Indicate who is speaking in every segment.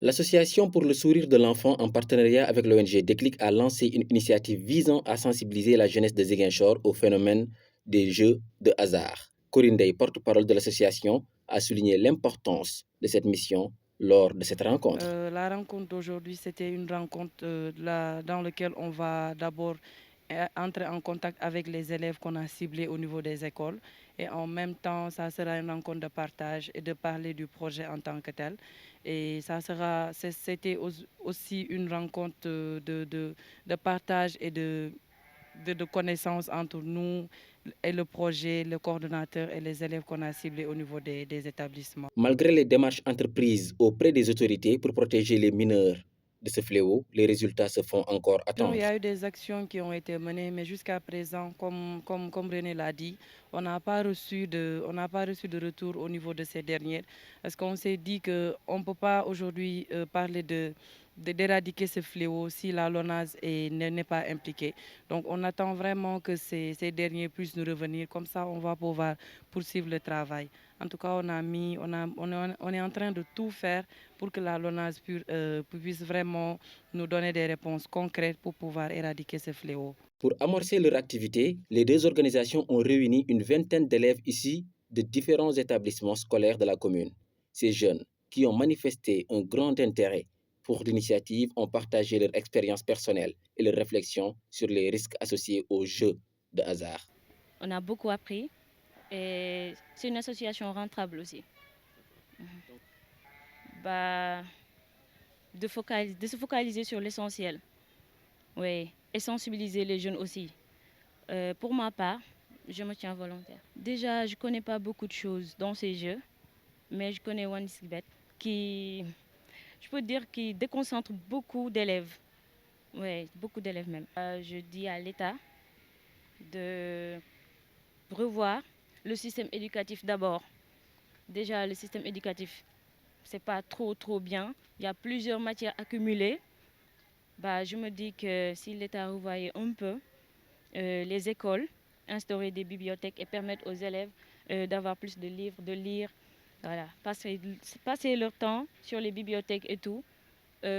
Speaker 1: L'Association pour le sourire de l'enfant, en partenariat avec l'ONG Déclic, a lancé une initiative visant à sensibiliser la jeunesse de Ziguinchor au phénomène des jeux de hasard. Corinne Dey, porte-parole de l'association, a souligné l'importance de cette mission lors de cette rencontre.
Speaker 2: La rencontre d'aujourd'hui, c'était une rencontre dans laquelle on va d'abord entrer en contact avec les élèves qu'on a ciblés au niveau des écoles. Et en même temps, ça sera une rencontre de partage et de parler du projet en tant que tel. Et c'était aussi une rencontre de partage et de connaissances entre nous et le projet, le coordonnateur et les élèves qu'on a ciblés au niveau des établissements.
Speaker 1: Malgré les démarches entreprises auprès des autorités pour protéger les mineurs de ce fléau, les résultats se font encore
Speaker 2: Il y
Speaker 1: attendre.
Speaker 2: a eu des actions qui ont été menées, mais jusqu'à présent, comme René l'a dit, on n'a pas reçu de retour au niveau de ces dernières. Parce qu'on s'est dit qu'on ne peut pas aujourd'hui parler d'éradiquer ce fléau si la LONASE n'est pas impliquée. Donc on attend vraiment que ces derniers puissent nous revenir. Comme ça, on va pouvoir poursuivre le travail. En tout cas, on est en train de tout faire pour que la LONASE puisse vraiment nous donner des réponses concrètes pour pouvoir éradiquer ce fléau.
Speaker 1: Pour amorcer leur activité, les deux organisations ont réuni une vingtaine d'élèves issus de différents établissements scolaires de la commune. Ces jeunes, qui ont manifesté un grand intérêt pour l'initiative, ont partagé leur expérience personnelle et leurs réflexions sur les risques associés aux jeux de hasard.
Speaker 3: On a beaucoup appris et c'est une association rentable aussi. Bah, de se focaliser sur l'essentiel, oui, et sensibiliser les jeunes aussi. Pour ma part, je me tiens volontaire. Déjà, je ne connais pas beaucoup de choses dans ces jeux, mais je connais OneSibet qui, je peux dire, qui déconcentre beaucoup d'élèves. Oui, beaucoup d'élèves même. Je dis à l'État de revoir le système éducatif d'abord. Déjà, le système éducatif, c'est pas trop bien. Il y a plusieurs matières accumulées. Bah, je me dis que si l'État revoyait un peu les écoles, instaurer des bibliothèques et permettre aux élèves d'avoir plus de livres, de lire, voilà, passer leur temps sur les bibliothèques et tout,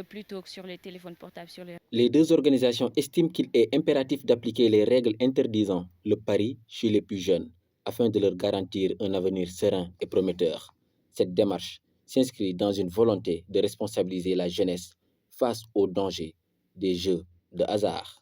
Speaker 3: plutôt que sur les téléphones portables, sur les...
Speaker 1: Les deux organisations estiment qu'il est impératif d'appliquer les règles interdisant le pari chez les plus jeunes afin de leur garantir un avenir serein et prometteur. Cette démarche s'inscrit dans une volonté de responsabiliser la jeunesse face aux dangers des jeux de hasard.